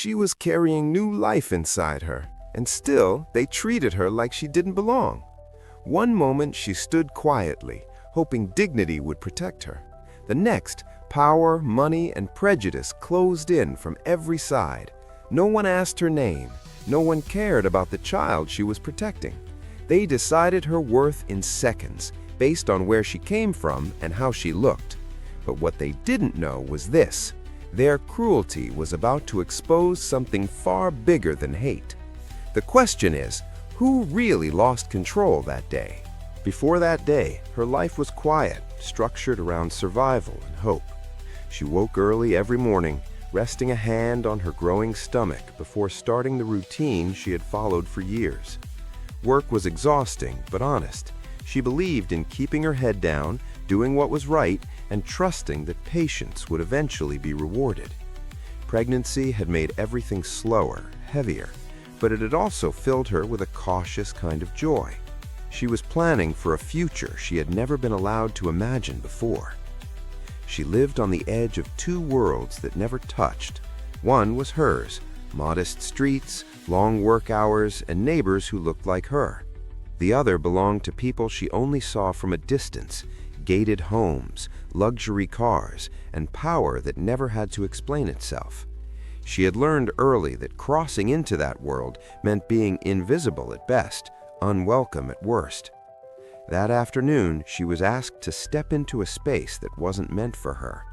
She was carrying new life inside her, and still they treated her like she didn't belong. One moment she stood quietly, hoping dignity would protect her. The next, power, money, and prejudice closed in from every side. No one asked her name. No one cared about the child she was protecting. They decided her worth in seconds, based on where she came from and how she looked. But what they didn't know was this: their cruelty was about to expose something far bigger than hate. The question is, who really lost control that day? Before that day, her life was quiet, structured around survival and hope. She woke early every morning, resting a hand on her growing stomach before starting the routine she had followed for years. Work was exhausting, but honest. She believed in keeping her head down, doing what was right, and trusting that patience would eventually be rewarded. Pregnancy had made everything slower, heavier, but it had also filled her with a cautious kind of joy. She was planning for a future she had never been allowed to imagine before. She lived on the edge of two worlds that never touched. One was hers: modest streets, long work hours, and neighbors who looked like her. The other belonged to people she only saw from a distance: gated homes, luxury cars, and power that never had to explain itself. She had learned early that crossing into that world meant being invisible at best, unwelcome at worst. That afternoon, she was asked to step into a space that wasn't meant for her.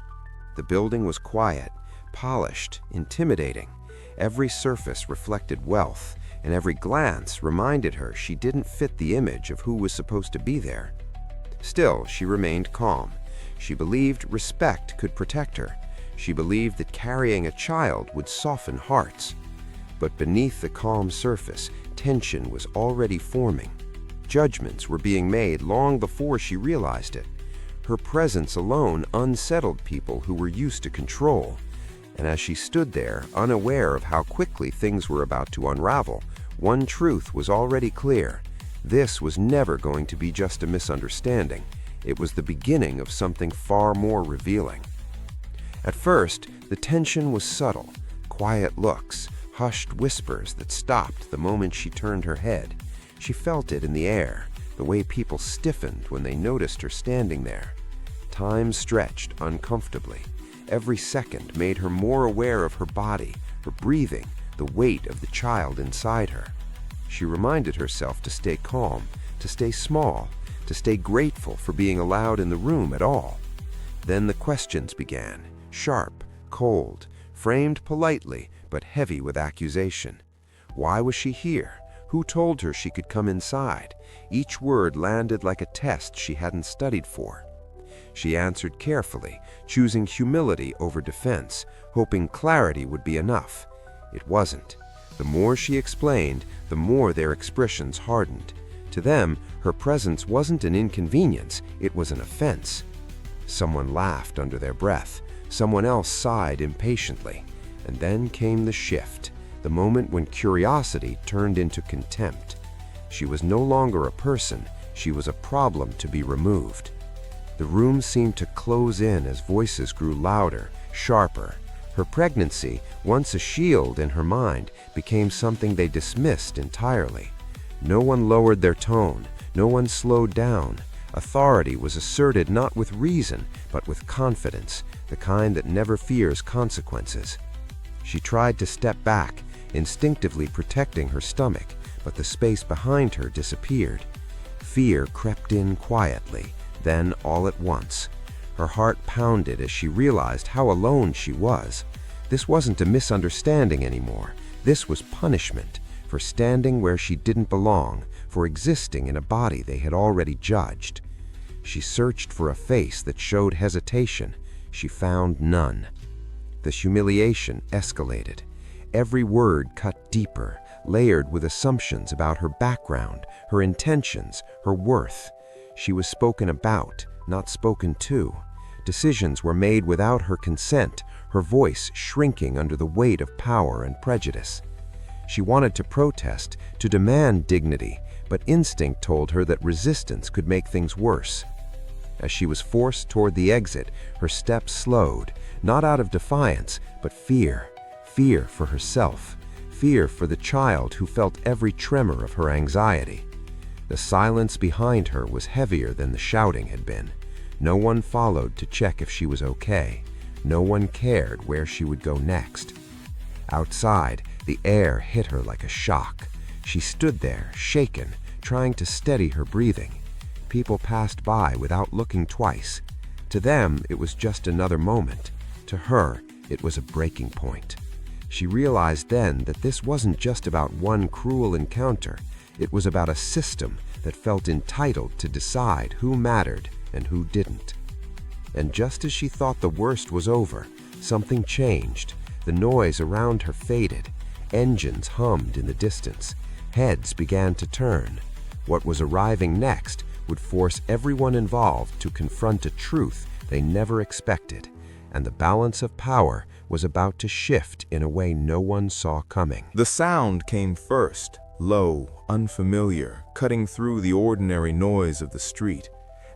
The building was quiet, polished, intimidating. Every surface reflected wealth, and every glance reminded her she didn't fit the image of who was supposed to be there. Still, she remained calm. She believed respect could protect her. She believed that carrying a child would soften hearts. But beneath the calm surface, tension was already forming. Judgments were being made long before she realized it. Her presence alone unsettled people who were used to control. And as she stood there, unaware of how quickly things were about to unravel, one truth was already clear: this was never going to be just a misunderstanding. It was the beginning of something far more revealing. At first, the tension was subtle: quiet looks, hushed whispers that stopped the moment she turned her head. She felt it in the air, the way people stiffened when they noticed her standing there. Time stretched uncomfortably. Every second made her more aware of her body, her breathing, the weight of the child inside her. She reminded herself to stay calm, to stay small, to stay grateful for being allowed in the room at all. Then the questions began, sharp, cold, framed politely, but heavy with accusation. Why was she here? Who told her she could come inside? Each word landed like a test she hadn't studied for. She answered carefully, choosing humility over defense, hoping clarity would be enough. It wasn't. The more she explained, the more their expressions hardened. To them, her presence wasn't an inconvenience, it was an offense. Someone laughed under their breath. Someone else sighed impatiently. And then came the shift, the moment when curiosity turned into contempt. She was no longer a person, she was a problem to be removed. The room seemed to close in as voices grew louder, sharper. Her pregnancy, once a shield in her mind, became something they dismissed entirely. No one lowered their tone, no one slowed down. Authority was asserted not with reason, but with confidence, the kind that never fears consequences. She tried to step back, instinctively protecting her stomach, but the space behind her disappeared. Fear crept in quietly, then all at once. Her heart pounded as she realized how alone she was. This wasn't a misunderstanding anymore. This was punishment for standing where she didn't belong, for existing in a body they had already judged. She searched for a face that showed hesitation. She found none. The humiliation escalated. Every word cut deeper, layered with assumptions about her background, her intentions, her worth. She was spoken about, not spoken to. Decisions were made without her consent, her voice shrinking under the weight of power and prejudice. She wanted to protest, to demand dignity, but instinct told her that resistance could make things worse. As she was forced toward the exit, her steps slowed, not out of defiance, but fear. Fear for herself, fear for the child who felt every tremor of her anxiety. The silence behind her was heavier than the shouting had been. No one followed to check if she was okay. No one cared where she would go next. Outside, the air hit her like a shock. She stood there, shaken, trying to steady her breathing. People passed by without looking twice. To them, it was just another moment. To her, it was a breaking point. She realized then that this wasn't just about one cruel encounter. It was about a system that felt entitled to decide who mattered and who didn't. And just as she thought the worst was over, something changed. The noise around her faded. Engines hummed in the distance. Heads began to turn. What was arriving next would force everyone involved to confront a truth they never expected, and the balance of power was about to shift in a way no one saw coming. The sound came first, low, unfamiliar, cutting through the ordinary noise of the street.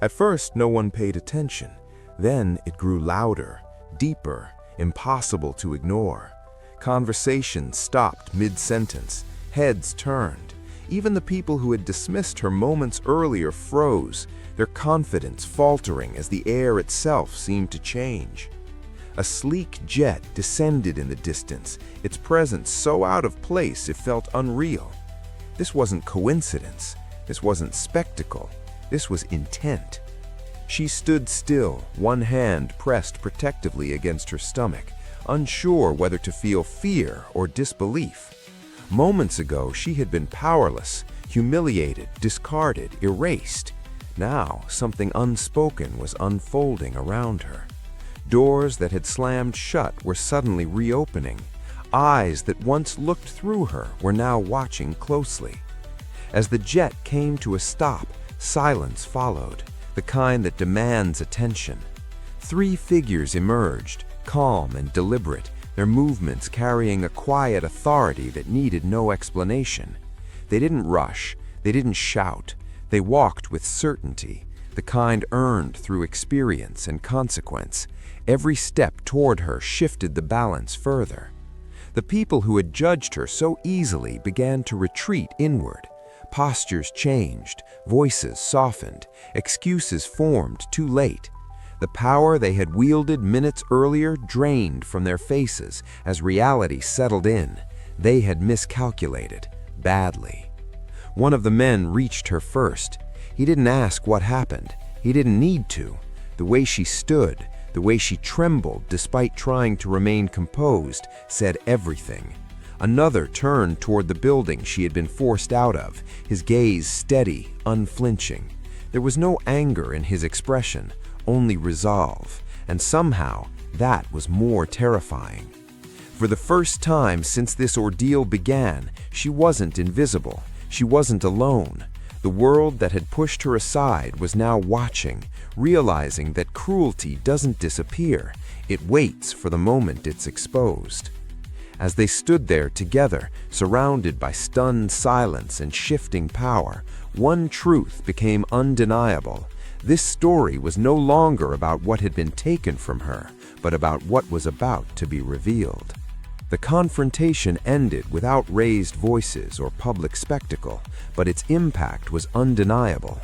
At first, no one paid attention. Then it grew louder, deeper, impossible to ignore. Conversation stopped mid-sentence. Heads turned. Even the people who had dismissed her moments earlier froze, their confidence faltering as the air itself seemed to change. A sleek jet descended in the distance, its presence so out of place it felt unreal. This wasn't coincidence. This wasn't spectacle. This was intent. She stood still, one hand pressed protectively against her stomach, unsure whether to feel fear or disbelief. Moments ago, she had been powerless, humiliated, discarded, erased. Now, something unspoken was unfolding around her. Doors that had slammed shut were suddenly reopening. Eyes that once looked through her were now watching closely. As the jet came to a stop, silence followed, the kind that demands attention. 3 figures emerged, calm and deliberate, their movements carrying a quiet authority that needed no explanation. They didn't rush, they didn't shout, they walked with certainty, the kind earned through experience and consequence. Every step toward her shifted the balance further. The people who had judged her so easily began to retreat inward. Postures changed, voices softened, excuses formed too late. The power they had wielded minutes earlier drained from their faces as reality settled in. They had miscalculated, badly. One of the men reached her first. He didn't ask what happened. He didn't need to. The way she stood, the way she trembled despite trying to remain composed, said everything. Another turned toward the building she had been forced out of, his gaze steady, unflinching. There was no anger in his expression, only resolve, and somehow that was more terrifying. For the first time since this ordeal began, she wasn't invisible. She wasn't alone. The world that had pushed her aside was now watching, realizing that cruelty doesn't disappear. It waits for the moment it's exposed. As they stood there together, surrounded by stunned silence and shifting power, one truth became undeniable. This story was no longer about what had been taken from her, but about what was about to be revealed. The confrontation ended without raised voices or public spectacle, but its impact was undeniable.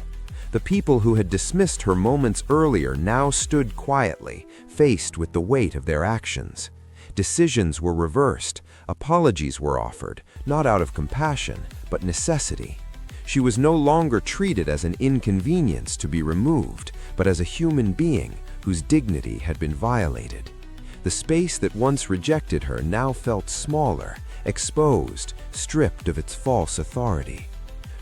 The people who had dismissed her moments earlier now stood quietly, faced with the weight of their actions. Decisions were reversed, apologies were offered, not out of compassion, but necessity. She was no longer treated as an inconvenience to be removed, but as a human being whose dignity had been violated. The space that once rejected her now felt smaller, exposed, stripped of its false authority.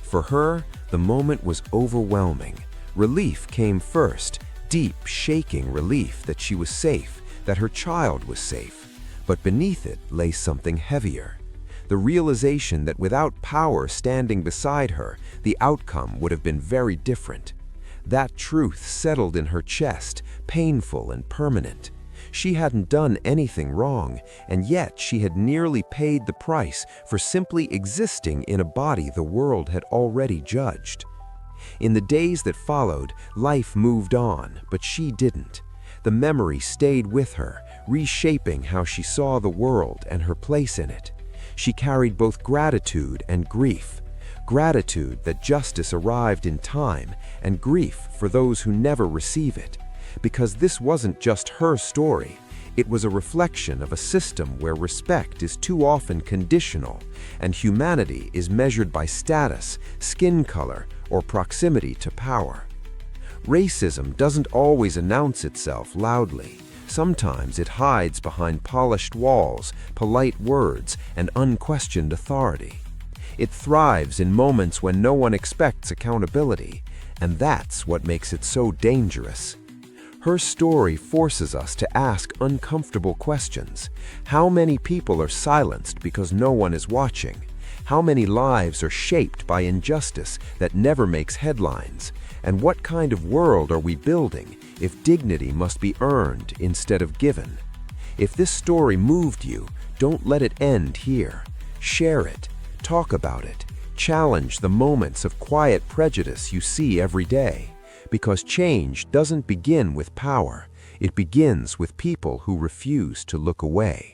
For her, the moment was overwhelming. Relief came first, deep, shaking relief that she was safe, that her child was safe. But beneath it lay something heavier. The realization that without power standing beside her, the outcome would have been very different. That truth settled in her chest, painful and permanent. She hadn't done anything wrong, and yet she had nearly paid the price for simply existing in a body the world had already judged. In the days that followed, life moved on, but she didn't. The memory stayed with her, reshaping how she saw the world and her place in it. She carried both gratitude and grief. Gratitude that justice arrived in time, and grief for those who never receive it. Because this wasn't just her story. It was a reflection of a system where respect is too often conditional, and humanity is measured by status, skin color, or proximity to power. Racism doesn't always announce itself loudly. Sometimes it hides behind polished walls, polite words, and unquestioned authority. It thrives in moments when no one expects accountability, and that's what makes it so dangerous. Her story forces us to ask uncomfortable questions. How many people are silenced because no one is watching? How many lives are shaped by injustice that never makes headlines? And what kind of world are we building if dignity must be earned instead of given? If this story moved you, don't let it end here. Share it, talk about it, challenge the moments of quiet prejudice you see every day. Because change doesn't begin with power, it begins with people who refuse to look away.